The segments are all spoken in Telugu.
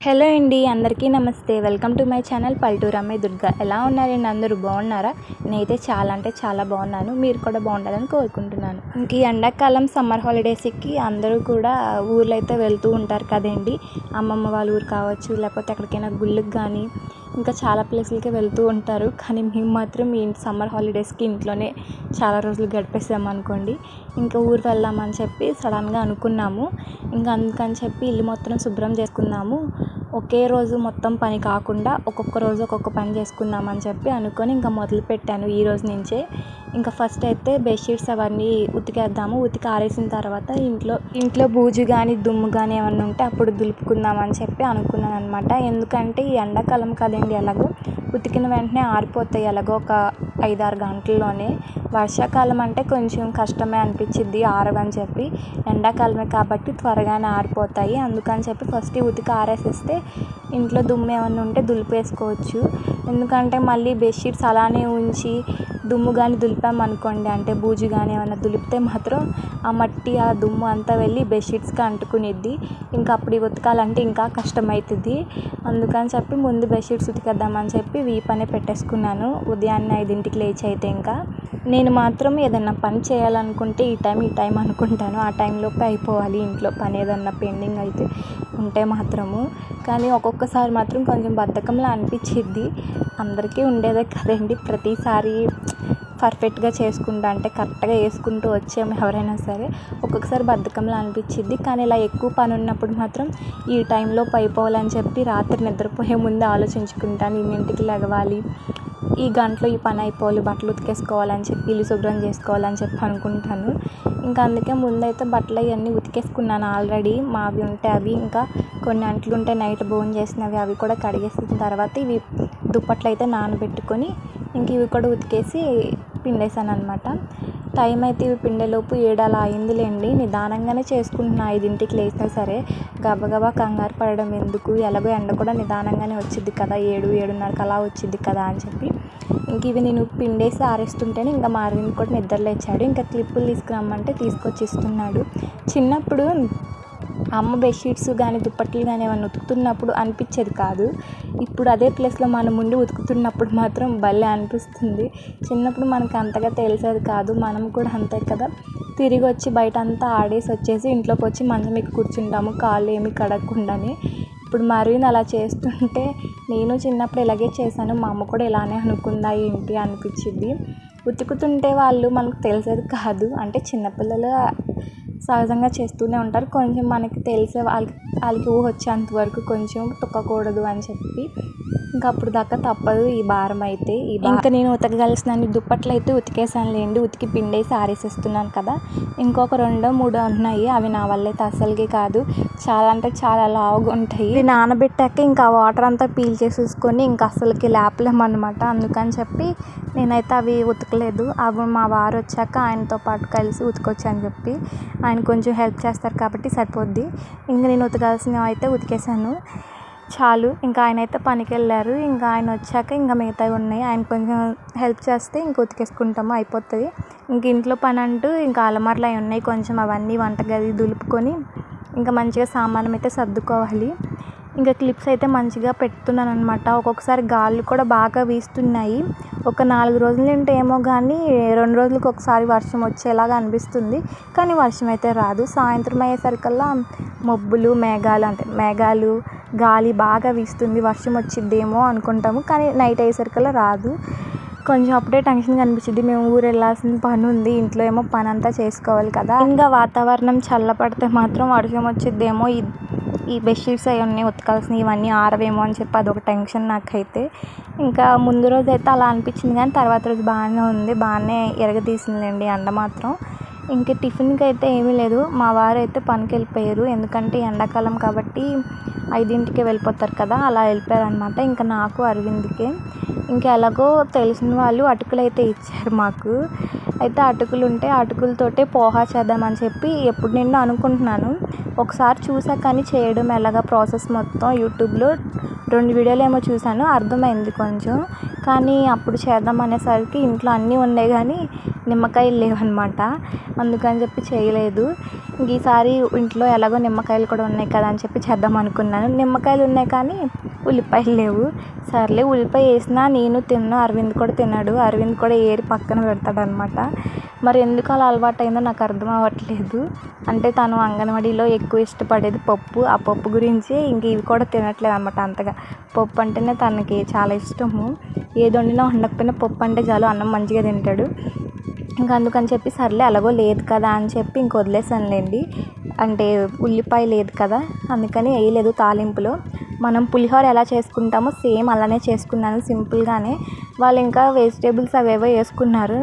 హలో అండి, అందరికీ నమస్తే. వెల్కమ్ టు మై ఛానల్ పల్లెటూరు అమ్మాయి దుర్గా. ఎలా ఉన్నారండి? అందరూ బాగున్నారా? నేనైతే చాలా అంటే చాలా బాగున్నాను. మీరు కూడా బాగుండాలని కోరుకుంటున్నాను. ఇంక ఈ ఎండాకాలం సమ్మర్ హాలిడేస్కి అందరూ కూడా ఊర్లో అయితే వెళ్తూ ఉంటారు కదండి. అమ్మమ్మ వాళ్ళ ఊరు కావచ్చు, లేకపోతే ఎక్కడికైనా గుళ్ళకి కానీ ఇంకా చాలా ప్లేసులకి వెళ్తూ ఉంటారు. కానీ మేము మాత్రం ఈ సమ్మర్ హాలిడేస్కి ఇంట్లోనే చాలా రోజులు గడిపేసాము అనుకోండి. ఇంకా ఊరు వెళ్దామని చెప్పి సడన్గా అనుకున్నాము. ఇంకా అందుకని చెప్పి ఇల్లు మొత్తం శుభ్రం చేసుకున్నాము. ఒకే రోజు మొత్తం పని కాకుండా ఒక్కొక్క రోజు ఒక్కొక్క పని చేసుకుందామని చెప్పి అనుకొని ఇంకా మొదలుపెట్టాను ఈ రోజు నుంచే. ఇంకా ఫస్ట్ అయితే బెడ్షీట్స్ అవన్నీ ఉతికేద్దాము. ఉతికి ఆరేసిన తర్వాత ఇంట్లో బూజు కానీ దుమ్ము కానీ ఏమన్నా ఉంటే అప్పుడు దులుపుకుందామని చెప్పి అనుకున్నాను అనమాట. ఎందుకంటే ఈ ఎండాకాలం కదండి, ఎలాగో ఉతికిన వెంటనే ఆరిపోతాయి, ఎలాగో ఒక 5-6 గంటల్లోనే. వర్షాకాలం అంటే కొంచెం కష్టమే అనిపించిద్ది ఆరవని చెప్పి, ఎండాకాలమే కాబట్టి త్వరగానే ఆరిపోతాయి. అందుకని చెప్పి ఫస్ట్ ఉతికి ఆరేసేస్తే ఇంట్లో దుమ్ము ఏమన్నా ఉంటే దులిపేసుకోవచ్చు. ఎందుకంటే మళ్ళీ బెడ్షీట్స్ అలానే ఉంచి దుమ్ము కానీ దులిపామనుకోండి, అంటే బూజు కానీ ఏమన్నా దులిపితే మాత్రం ఆ మట్టి ఆ దుమ్ము అంతా వెళ్ళి బెడ్షీట్స్కి అంటుకునిద్ది. ఇంకా అప్పుడు ఉతకాలంటే ఇంకా కష్టమవుతుంది. అందుకని చెప్పి ముందు బెడ్షీట్స్ ఉతికేద్దామని చెప్పి ఈ పనే పెట్టేసుకున్నాను. ఉదయాన్నే 5ంటికి లేచి అయితే ఇంకా నేను మాత్రం ఏదన్నా పని చేయాలనుకుంటే ఈ టైం అనుకుంటాను. ఆ టైంలోపే అయిపోవాలి ఇంట్లో పని, ఏదన్నా పెండింగ్ అయితే ఉంటే మాత్రము. కానీ ఒక్కొక్కసారి మాత్రం కొంచెం బద్ధకంలా అనిపించిద్ది. అందరికీ ఉండేదే కదండి, ప్రతిసారి పర్ఫెక్ట్గా చేసుకుంటూ అంటే కరెక్ట్గా వేసుకుంటూ వచ్చాము ఎవరైనా సరే. ఒక్కొక్కసారి బద్ధకంలా అనిపించిద్ది. కానీ ఇలా ఎక్కువ పని ఉన్నప్పుడు మాత్రం ఈ టైంలోపు అయిపోవాలని చెప్పి రాత్రి నిద్రపోయే ముందు ఆలోచించుకుంటాను. ఇన్నింటికి లెగవాలి, ఈ గంటలో ఈ పని అయిపోవాలి, బట్టలు ఉతికేసుకోవాలని చెప్పి, ఇల్లు శుభ్రం చేసుకోవాలని చెప్పి అనుకుంటాను. ఇంకా అందుకే ముందైతే బట్టలు అవన్నీ ఉతికేసుకున్నాను ఆల్రెడీ. మావి ఉంటే అవి, ఇంకా కొన్ని అంట్లు ఉంటే నైట్ భోజనం చేసినవి అవి కూడా కడిగేసిన తర్వాత ఇవి దుప్పట్లు అయితే నానబెట్టుకొని ఇంక ఇవి కూడా ఉతికేసి పిండేసాను అనమాట. టైం అయితే ఇవి పిండేలోపు 7 అలా అయిందిలేండి. నిదానంగానే చేసుకుంటున్నా 5ంటికి లేచినా సరే. గబగబా కంగారు పడడం ఎందుకు, ఎలాగో ఎండ కూడా నిదానంగానే వచ్చిద్ది కదా, 7-7:30 అలా వచ్చిద్ది కదా అని చెప్పి ఇంక ఇవి నేను పిండేసి ఆరేస్తుంటేనే ఇంకా మా అరవింద్ కూడా నిద్ర లేచాడు. ఇంకా క్లిప్పులు తీసుకురమ్మంటే తీసుకొచ్చి ఇస్తున్నాడు. చిన్నప్పుడు అమ్మ బెడ్షీట్స్ కానీ దుప్పట్లు కానీ ఏమైనా ఉతుకుతున్నప్పుడు అనిపించేది కాదు. ఇప్పుడు అదే ప్లేస్లో మనం ఉండి ఉతుకుతున్నప్పుడు మాత్రం భలే అనిపిస్తుంది. చిన్నప్పుడు మనకు అంతగా తెలిసేది కాదు. మనం కూడా అంతే కదా, తిరిగి వచ్చి బయట అంతా ఆడేసి వచ్చేసి ఇంట్లోకి వచ్చి మంచం ఎక్కి కూర్చుంటాము, కాళ్ళు ఏమి కడగకుండానే. ఇప్పుడు మరి అలా చేస్తుంటే నేను చిన్నప్పుడు ఇలాగే చేశాను, మా అమ్మ కూడా ఇలానే అనుకుందా ఏంటి అనిపించింది. ఉతుకుతుంటే వాళ్ళు మనకు తెలిసేది కాదు, అంటే చిన్నపిల్లలు సహజంగా చేస్తూనే ఉంటారు. కొంచెం మనకి తెలిసే వాళ్ళకి ఊహ వచ్చేంత వరకు కొంచెం తొక్కకూడదు అని చెప్పి ఇంకా అప్పుడు దాకా తప్పదు ఈ భారం అయితే. ఇంకా నేను ఉతకగలిసిన దుప్పట్లు అయితే ఉతికేసానులేండి. ఉతికి పిండేసి ఆరేసేస్తున్నాను కదా. ఇంకొక 2-3 ఉన్నాయి. అవి నా వల్ల అయితే అస్సలకి కాదు, చాలా అంటే చాలా లావుగా ఉంటాయి. ఇవి నానబెట్టాక ఇంకా వాటర్ అంతా పీల్ చేసేసుకొని ఇంకా అస్సలకి లేపలేమన్నమాట. అందుకని చెప్పి నేనైతే అవి ఉతకలేదు. అవి మా వారు వచ్చాక ఆయనతో పాటు కలిసి ఉతకొచ్చు అని చెప్పి ఆయన కొంచెం హెల్ప్ చేస్తారు కాబట్టి సరిపోద్ది. ఇంకా నేను ఉతకాల్సినవి అయితే ఉతికేసాను చాలు. ఇంకా ఆయన అయితే పనికి వెళ్ళారు. ఇంకా ఆయన వచ్చాక ఇంకా మిగతావి ఉన్నాయి, ఆయన కొంచెం హెల్ప్ చేస్తే ఇంక ఉతికేసుకుంటాము, అయిపోతుంది. ఇంక ఇంట్లో పని అంటూ ఇంకా అలమార్లు అవి ఉన్నాయి కొంచెం, అవన్నీ వంటగది దులుపుకొని ఇంకా మంచిగా సామానం అయితే సర్దుకోవాలి. ఇంకా క్లిప్స్ అయితే మంచిగా పెడుతున్నాను అనమాట. ఒక్కొక్కసారి గాళ్ళు కూడా బాగా వీస్తున్నాయి. ఒక 4 రోజుల నుండి ఏమో కానీ 2 రోజులకు ఒకసారి వర్షం వచ్చేలాగా అనిపిస్తుంది. కానీ వర్షం అయితే రాదు. సాయంత్రం అయ్యేసరికల్లా మబ్బులు మేఘాలు గాలి బాగా వీస్తుంది, వర్షం వచ్చిద్దేమో అనుకుంటాము. కానీ నైట్ అయ్యేసరికల్లా రాదు. కొంచెం అప్పుడే టెన్షన్గా అనిపించింది. మేము ఊరు వెళ్ళాల్సిన పని ఉంది, ఇంట్లో ఏమో పని అంతా చేసుకోవాలి కదా. ఇంకా వాతావరణం చల్లపడితే మాత్రం వర్షం వచ్చిద్దేమో, ఈ బెడ్షీట్స్ అవన్నీ ఉతకాల్సినవి ఇవన్నీ ఆరవేమో అని చెప్పి అదొక టెన్షన్ నాకైతే. ఇంకా ముందు రోజు అయితే అలా అనిపించింది, కానీ తర్వాత రోజు బాగానే ఉంది, బాగానే ఎరగదీసిందండి ఎండ మాత్రం. ఇంక టిఫిన్కి అయితే ఏమీ లేదు. మా వారు అయితే పనికి వెళ్ళిపోయారు, ఎందుకంటే ఎండాకాలం కాబట్టి 5ంటికి వెళ్ళిపోతారు కదా, అలా వెళ్ళిపోయారు అనమాట. ఇంకా నాకు అరవింద్కే ఇంకా ఎలాగో తెలిసిన వాళ్ళు అటుకులు అయితే ఇచ్చారు మాకు. అయితే అటుకులు ఉంటే అటుకులతోటే పోహా చేద్దామని చెప్పి ఎప్పుడు నేను అనుకుంటున్నాను. ఒకసారి చూసా కానీ చేయడం ఎలాగా ప్రాసెస్ మొత్తం యూట్యూబ్లో 2 వీడియోలు ఏమో చూశాను, అర్థమైంది కొంచెం. కానీ అప్పుడు చేద్దాం అనేసరికి ఇంట్లో అన్నీ ఉన్నాయి కానీ నిమ్మకాయలు లేవన్నమాట. అందుకని చెప్పి చేయలేదు. ఈసారి ఇంట్లో ఎలాగో నిమ్మకాయలు కూడా ఉన్నాయి కదా అని చెప్పి చేద్దాం అనుకున్నాను. నిమ్మకాయలు ఉన్నాయి కానీ ఉల్లిపాయలు లేవు. సర్లే ఉల్లిపాయ వేసినా నేను తిన్నాను, అరవింద్ కూడా తిన్నాడు. అరవింద్ కూడా ఏరి పక్కన పెడతాడనమాట. మరి ఎందుకు అలా అలవాటైందో నాకు అర్థం అవ్వట్లేదు. అంటే తను అంగన్వాడీలో ఎక్కువ ఇష్టపడేది పప్పు. ఆ పప్పు గురించి ఇంక ఇవి కూడా తినట్లేదు అనమాట అంతగా. పప్పు అంటేనే తనకి చాలా ఇష్టము. ఏది వండినా వండకపోయినా పప్పు అంటే చాలు, అన్నం మంచిగా తింటాడు. ఇంకా అందుకని చెప్పి సర్లే ఎలాగో లేదు కదా అని చెప్పి ఇంక వదిలేసానులేండి. అంటే ఉల్లిపాయ లేదు కదా అందుకని వేయలేదు తాలింపులో. మనం పులిహోర ఎలా చేసుకుంటామో సేమ్ అలానే చేసుకున్నాను సింపుల్గానే. వాళ్ళు ఇంకా వెజిటేబుల్స్ అవేవో వేసుకున్నారు.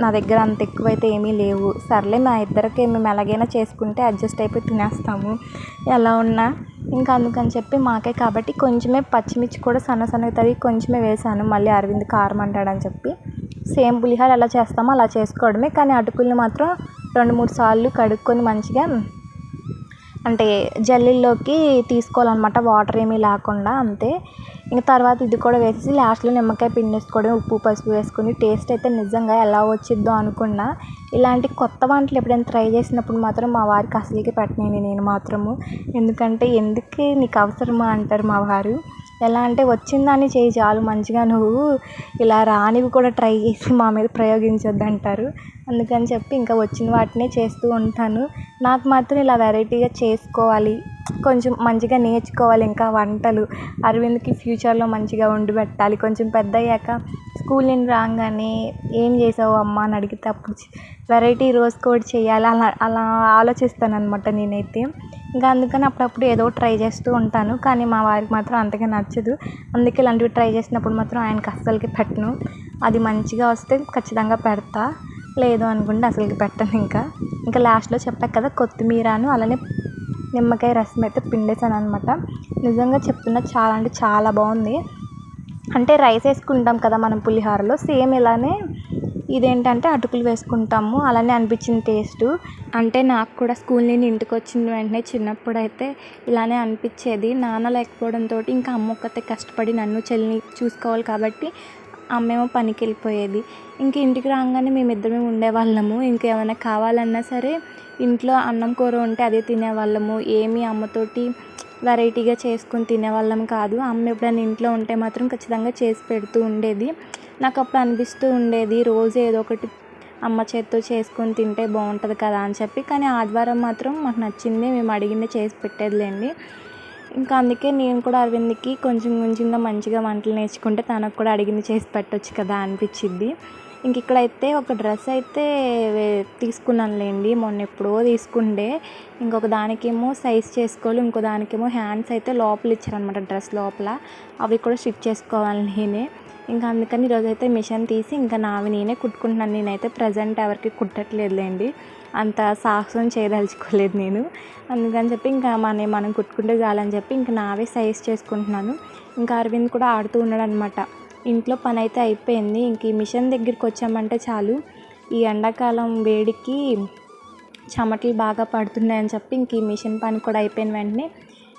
నా దగ్గర అంత ఎక్కువైతే ఏమీ లేవు. సర్లే మా ఇద్దరికి మేము ఎలాగైనా చేసుకుంటే అడ్జస్ట్ అయిపోయి తినేస్తాము ఎలా ఉన్నా. ఇంకా అందుకని చెప్పి మాకే కాబట్టి కొంచెమే పచ్చిమిర్చి కూడా సన్నగా తరిగి కొంచెమే వేసాను. మళ్ళీ అరవింద్ కారం అంటాడని చెప్పి సేమ్ పులిహోర ఎలా చేస్తామో అలా చేసుకోవడమే. కానీ అటుకుల్ని మాత్రం 2-3 సార్లు కడుక్కొని మంచిగా అంటే జల్లీల్లోకి తీసుకోవాలన్నమాట, వాటర్ ఏమీ లేకుండా అంతే. ఇంక తర్వాత ఇది కూడా వేసేసి లాస్ట్లో నిమ్మకాయ పిండేసుకోవడం, ఉప్పు పసుపు వేసుకొని. టేస్ట్ అయితే నిజంగా ఎలా వచ్చిద్దో అనుకున్నా. ఇలాంటి కొత్త వంటలు ఎప్పుడైనా ట్రై చేసినప్పుడు మాత్రం మా వారికి అసలుకి పెట్టను నేను మాత్రము. ఎందుకంటే ఎందుకే నీకు అవసరమా అంటారు మా వారు. ఎలా అంటే వచ్చిందాన్ని చేయి చాలు, మంచిగా నువ్వు ఇలా రానివి కూడా ట్రై చేసి మా మీద ప్రయోగించొద్దు అంటారు. అందుకని చెప్పి ఇంకా వచ్చిన వాటినే చేస్తూ ఉంటాను. నాకు మాత్రం ఇలా వెరైటీగా చేసుకోవాలి, కొంచెం మంచిగా నేర్చుకోవాలి ఇంకా వంటలు. అరవింద్కి ఫ్యూచర్లో మంచిగా వండి పెట్టాలి. కొంచెం పెద్ద అయ్యాక స్కూల్ నుండి రాగానే ఏం చేసావు అమ్మ అని అడిగితే అప్పుడు వెరైటీ రోజుకోటి చేయాలి అలా అలా ఆలోచిస్తాను అనమాట నేనైతే. ఇంకా అందుకని అప్పుడప్పుడు ఏదో ట్రై చేస్తూ ఉంటాను. కానీ మా వారికి మాత్రం అంతగా నచ్చదు. అందుకే ఇలాంటివి ట్రై చేసినప్పుడు మాత్రం ఆయనకి అస్సలకి పెట్టను. అది మంచిగా వస్తే ఖచ్చితంగా పెడతా, లేదు అనుకుంటే అసలుకి పెట్టను. ఇంకా లాస్ట్లో చెప్పాను కదా కొత్తిమీరను అలానే నిమ్మకాయ రసం అయితే పిండేసాను అనమాట. నిజంగా చెప్తున్నా చాలా అంటే చాలా బాగుంది. అంటే రైస్ వేసుకుంటాం కదా మనం పులిహోరలో, సేమ్ ఇలానే ఇదేంటంటే అటుకులు వేసుకుంటాము అలానే అనిపించింది టేస్ట్. అంటే నాకు కూడా స్కూల్ నుండి ఇంటికి వచ్చిన వెంటనే చిన్నప్పుడు అయితే ఇలానే అనిపించేది. నాన్న లేకపోవడంతో ఇంకా అమ్మ ఒక్కతే కష్టపడి నన్ను చెల్లిని చూసుకోవాలి కాబట్టి అమ్మేమో పనికి వెళ్ళిపోయేది. ఇంక ఇంటికి రాగానే మేమిద్దరమే ఉండేవాళ్ళము. ఇంకేమైనా కావాలన్నా సరే ఇంట్లో అన్నం కూర ఉంటే అదే తినేవాళ్ళము. ఏమీ అమ్మతోటి వెరైటీగా చేసుకొని తినేవాళ్ళం కాదు. అమ్మ ఎప్పుడైనా ఇంట్లో ఉంటే మాత్రం ఖచ్చితంగా చేసి పెడుతూ ఉండేది. నాకు అప్పుడు అనిపిస్తూ ఉండేది రోజు ఏదో ఒకటి అమ్మ చేత్తో చేసుకొని తింటే బాగుంటుంది కదా అని చెప్పి. కానీ ఆదివారం మాత్రం మాకు నచ్చింది మేము అడిగిందే చేసి పెట్టేదిలేండి. ఇంకా అందుకే నేను కూడా అరవింద్కి కొంచెం కొంచెంగా మంచిగా వంటలు నేర్చుకుంటే తనకు కూడా అడిగింది చేసి పెట్టొచ్చు కదా అనిపించిద్ది. ఇంక ఇక్కడైతే ఒక డ్రెస్ అయితే తీసుకున్నానులేండి, మొన్న ఎప్పుడో తీసుకుండే. ఇంకొక దానికేమో సైజ్ చేసుకోవాలి, ఇంకో దానికేమో హ్యాండ్స్ అయితే లోపల ఇచ్చారనమాట డ్రెస్ లోపల. అవి కూడా స్టిచ్ చేసుకోవాలి నేనే. ఇంకా అందుకని ఈరోజైతే మిషన్ తీసి ఇంకా నావి నేనే కుట్టుకుంటున్నాను. నేనైతే ప్రజెంట్ ఎవరికి కుట్టట్లేదులేండి, అంత సాహసం చేయదలుచుకోలేదు నేను. అందుకని చెప్పి ఇంకా మనం కుట్టుకుంటే చాలని చెప్పి ఇంకా నావే సైజ్ చేసుకుంటున్నాను. ఇంకా అరవింద్ కూడా ఆడుతూ ఉన్నాడు అనమాట. ఇంట్లో పని అయితే అయిపోయింది. ఇంక ఈ మిషన్ దగ్గరికి వచ్చామంటే చాలు, ఈ ఎండాకాలం వేడికి చెమటలు బాగా పడుతున్నాయని చెప్పి ఇంక ఈ మిషన్ పని కూడా అయిపోయిన వెంటనే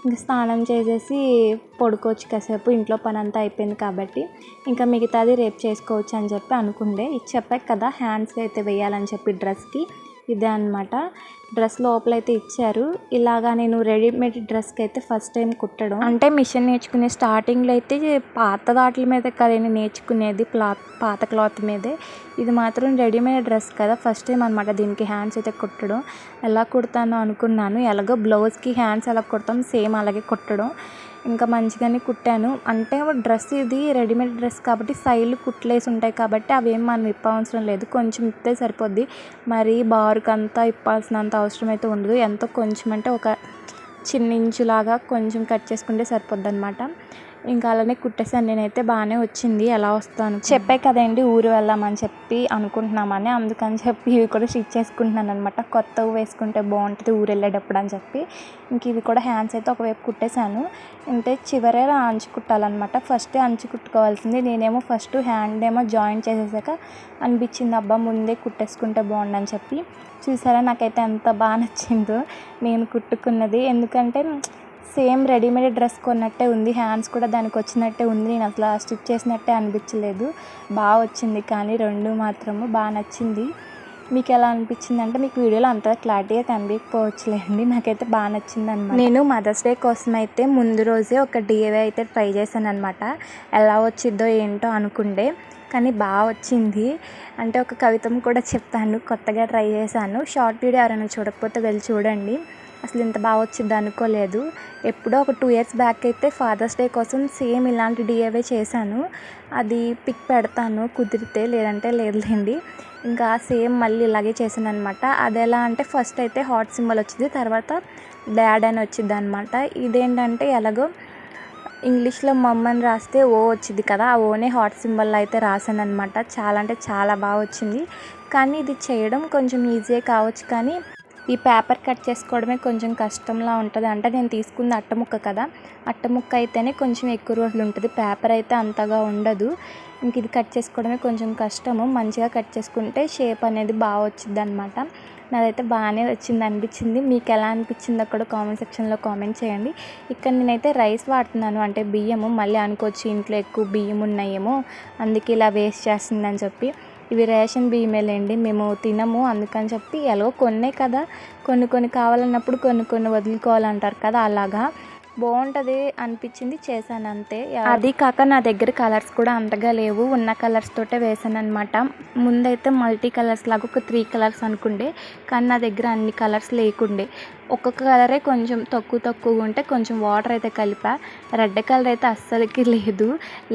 ఇంక స్నానం చేసేసి పడుకోవచ్చు కాసేపు, ఇంట్లో పని అంతా అయిపోయింది కాబట్టి. ఇంకా మిగతాది రేపు చేసుకోవచ్చు అని చెప్పి అనుకుండే. ఇది చెప్పాక కదా హ్యాండ్స్ అయితే వేయాలని చెప్పి డ్రెస్కి, ఇదే అనమాట. డ్రెస్ లోపలైతే ఇచ్చారు. ఇలాగా నేను రెడీమేడ్ డ్రెస్కి అయితే ఫస్ట్ టైం కుట్టడం. అంటే మిషన్ నేర్చుకునే స్టార్టింగ్లో అయితే పాత వాటి మీద కదా నేను నేర్చుకునేది, పాత క్లాత్ మీదే. ఇది మాత్రం రెడీమేడ్ డ్రెస్ కదా, ఫస్ట్ టైం అనమాట దీనికి హ్యాండ్స్ అయితే కుట్టడం. ఎలా కుడతానో అనుకున్నాను, ఎలాగో బ్లౌజ్కి హ్యాండ్స్ ఎలా కుడతాం సేమ్ అలాగే కుట్టడం. ఇంకా మంచిగానే కుట్టాను. అంటే డ్రెస్ ఇది రెడీమేడ్ డ్రెస్ కాబట్టి సైడ్లు కుట్లేసి ఉంటాయి కాబట్టి అవేం మనం ఇప్పవసరం లేదు, కొంచెం ఇప్పితే సరిపోద్ది. మరి బారుకంతా ఇప్పాల్సినంత అవసరం అయితే ఉండదు. ఎంతో కొంచెం అంటే ఒక చిన్న ఇంచులాగా కొంచెం కట్ చేసుకుంటే సరిపోద్ది అనమాట. ఇంకా అలానే కుట్టేసాను. నేనైతే బాగానే వచ్చింది. ఎలా వస్తాను చెప్పే కదండి ఊరు వెళ్దామని చెప్పి అనుకుంటున్నామని, అందుకని చెప్పి ఇవి కూడా స్టిచ్ చేసుకుంటున్నాను అనమాట. కొత్తవి వేసుకుంటే బాగుంటుంది ఊరు వెళ్ళేటప్పుడు అని చెప్పి. ఇంక ఇవి కూడా హ్యాండ్స్ అయితే ఒకవైపు కుట్టేశాను. అంటే చివరే అంచు కుట్టాలన్నమాట. ఫస్టే అంచు కుట్టుకోవాల్సింది. నేనేమో ఫస్ట్ హ్యాండ్ ఏమో జాయిన్ చేసేసాక అనిపించింది అబ్బా ముందే కుట్టేసుకుంటే బాగుండని చెప్పి. చూసారా నాకైతే ఎంత బాగా నచ్చిందో నేను కుట్టుకున్నది. ఎందుకంటే సేమ్ రెడీమేడ్ డ్రెస్ కొన్నట్టే ఉంది. హ్యాండ్స్ కూడా దానికి వచ్చినట్టే ఉంది. నేను అసలు స్టిచ్ చేసినట్టే అనిపించలేదు. బాగా వచ్చింది. కానీ రెండు మాత్రము బాగా నచ్చింది. మీకు ఎలా అనిపించింది అంటే మీకు వీడియోలో అంత క్లారిటీగా కనిపించకపోవచ్చులేండి. నాకైతే బాగా నచ్చింది అనమాట. నేను మదర్స్ డే కోసం అయితే ముందు రోజే ఒక డిఐవై అయితే ట్రై చేశాను అనమాట. ఎలా వచ్చిద్దో ఏంటో అనుకుండే, కానీ బాగా వచ్చింది. అంటే ఒక కవితం కూడా చెప్తాను, కొత్తగా ట్రై చేశాను. షార్ట్ వీడియో ఎవరైనా చూడకపోతే వెళ్ళి చూడండి. అసలు ఇంత బాగా వచ్చింది అనుకోలేదు. ఎప్పుడో ఒక 2 years బ్యాక్ అయితే ఫాదర్స్ డే కోసం సేమ్ ఇలాంటి డిఐవై చేశాను. అది పిక్ పెడతాను కుదిరితే, లేదంటే లేదులేండి. ఇంకా సేమ్ మళ్ళీ ఇలాగే చేశాను అనమాట. అది ఎలా అంటే ఫస్ట్ అయితే హార్ట్ సింబల్ వచ్చింది, తర్వాత డాడ్ అని వచ్చింది అనమాట. ఇదేంటంటే ఎలాగో ఇంగ్లీష్లో మమ్ అని రాస్తే ఓ వచ్చింది కదా, ఆ ఓనే హార్ట్ సింబల్ అయితే రాశాను అనమాట. చాలా అంటే చాలా బాగా వచ్చింది. కానీ ఇది చేయడం కొంచెం ఈజీయే కావచ్చు, కానీ ఈ పేపర్ కట్ చేసుకోవడమే కొంచెం కష్టంలా ఉంటుంది. అంటే నేను తీసుకుంది అట్టముక్క కదా, అట్టముక్క అయితేనే కొంచెం ఎక్కువ రోజులు ఉంటుంది, పేపర్ అయితే అంతగా ఉండదు. ఇంక ఇది కట్ చేసుకోవడమే కొంచెం కష్టము. మంచిగా కట్ చేసుకుంటే షేప్ అనేది బాగా వచ్చింది అనమాట. నాదైతే బాగానే వచ్చింది అనిపించింది. మీకు ఎలా అనిపించిందో కూడా కామెంట్ సెక్షన్లో కామెంట్ చేయండి. ఇక్కడ నేనైతే రైస్ వాడుతున్నాను, అంటే బియ్యము. మళ్ళీ అనుకోవచ్చు ఇంట్లో ఎక్కువ బియ్యం ఉన్నాయేమో అందుకే ఇలా వేస్ట్ చేస్తుందని చెప్పి. ఇవి రేషన్ బియ్యమేలేండి, మేము తినము. అందుకని చెప్పి ఎలాగో కొన్నే కదా, కొన్ని కావాలన్నప్పుడు కొన్ని వదులుకోవాలంటారు కదా, అలాగా బాగుంటుంది అనిపించింది, చేశాను అంతే. అది కాక నా దగ్గర కలర్స్ కూడా అంతగా లేవు, ఉన్న కలర్స్ తోటే వేసాను అనమాట. ముందైతే మల్టీ కలర్స్ లాగా ఒక 3 కలర్స్ అనుకుండే, కానీ నా దగ్గర అన్ని కలర్స్ లేకుండే. ఒక్కొక్క కలరే కొంచెం తక్కువగా ఉంటే కొంచెం వాటర్ అయితే కలిపా. రెడ్ కలర్ అయితే అస్సలకి లేదు.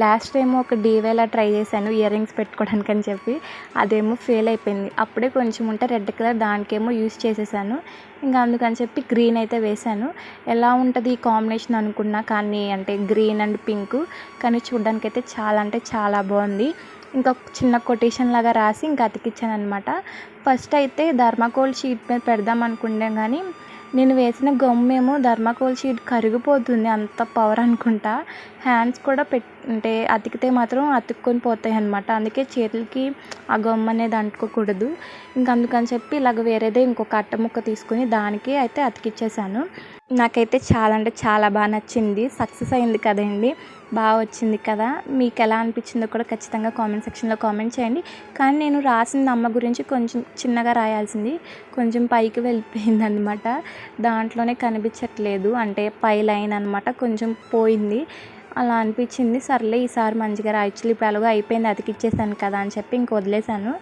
లాస్ట్ టైం ఒక డిఐవైలా ట్రై చేశాను ఇయర్ రింగ్స్ పెట్టుకోవడానికి అని చెప్పి, అదేమో ఫెయిల్ అయిపోయింది. అప్పుడే కొంచెం ఉంటే రెడ్ కలర్ దానికేమో యూస్ చేసేసాను. ఇంకా అందుకని చెప్పి గ్రీన్ అయితే వేశాను. ఎలా ఉంటుంది ఈ కాంబినేషన్ అనుకున్నా, కానీ అంటే గ్రీన్ అండ్ పింక్, కానీ చూడడానికి అయితే చాలా అంటే చాలా బాగుంది. ఇంకా చిన్న కొటేషన్ లాగా రాసి ఇంకా అతికిచ్చాను అనమాట. ఫస్ట్ అయితే థర్మాకోల్ షీట్ మీద పెడదాం అనుకున్నాం, కానీ నేను వేసిన గమ్మేమో థర్మాకోల్ షీట్ కరిగిపోతుంది, అంత పవర్ అనుకుంటా. హ్యాండ్స్ కూడా అంటే అతికితే మాత్రం అతుక్కొని పోతాయి అనమాట. అందుకే చేతులకి ఆ గమ్ అనేది అంటుకోకూడదు. ఇంక అందుకని చెప్పి ఇలాగ వేరేదే ఇంకొక అట్ట ముక్క తీసుకొని దానికి అయితే అతికిచ్చేసాను. నాకైతే చాలా అంటే చాలా బాగా నచ్చింది. సక్సెస్ అయింది కదండి, బాగా వచ్చింది కదా. మీకు ఎలా అనిపించిందో కూడా ఖచ్చితంగా కామెంట్ సెక్షన్లో కామెంట్ చేయండి. కానీ నేను రాసింది అమ్మ గురించి కొంచెం చిన్నగా రాయాల్సింది, కొంచెం పైకి వెళ్ళిపోయింది అనమాట. దాంట్లోనే కనిపించట్లేదు, అంటే పై లైన్ అనమాట కొంచెం పోయింది. అలా అనిపించింది. సర్లే ఈసారి మంచిగా యాక్చువల్లీ ఇప్పుడు అలాగో అయిపోయింది, అతికిచ్చేసాను కదా అని చెప్పి ఇంక వదిలేసాను.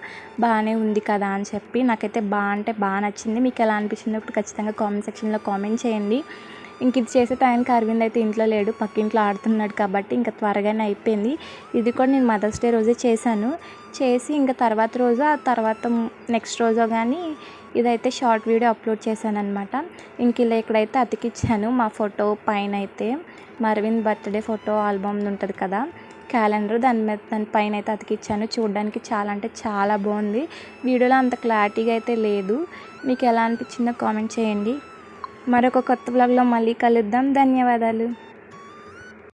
బాగానే ఉంది కదా అని చెప్పి నాకైతే బాగా అంటే బాగా నచ్చింది. మీకు ఎలా అనిపించిందో ఇప్పుడు ఖచ్చితంగా కామెంట్ సెక్షన్లో కామెంట్ చేయండి. ఇంక ఇది చేసే టైంకి అరవింద్ అయితే ఇంట్లో లేడు, పక్కింట్లో ఆడుతున్నాడు కాబట్టి ఇంకా త్వరగానే అయిపోయింది. ఇది కూడా నేను మదర్స్ డే రోజే చేశాను. చేసి ఇంకా ఆ తర్వాత నెక్స్ట్ రోజు కానీ ఇదైతే షార్ట్ వీడియో అప్లోడ్ చేశాను అనమాట. ఇంక ఇలా ఇక్కడైతే అతికిచ్చాను మా ఫోటో పైన అయితే, మా అరవింద్ బర్త్డే ఫోటో ఆల్బమ్ ఉంటుంది కదా క్యాలెండర్, దాని పైన అయితే అతికిచ్చాను. చూడడానికి చాలా అంటే చాలా బాగుంది. వీడియోలో అంత క్లారిటీగా అయితే లేదు. మీకు ఎలా అనిపించిందో కామెంట్ చేయండి. మరొక కొత్త వ్లాగ్లో మళ్ళీ కలుద్దాం. ధన్యవాదాలు.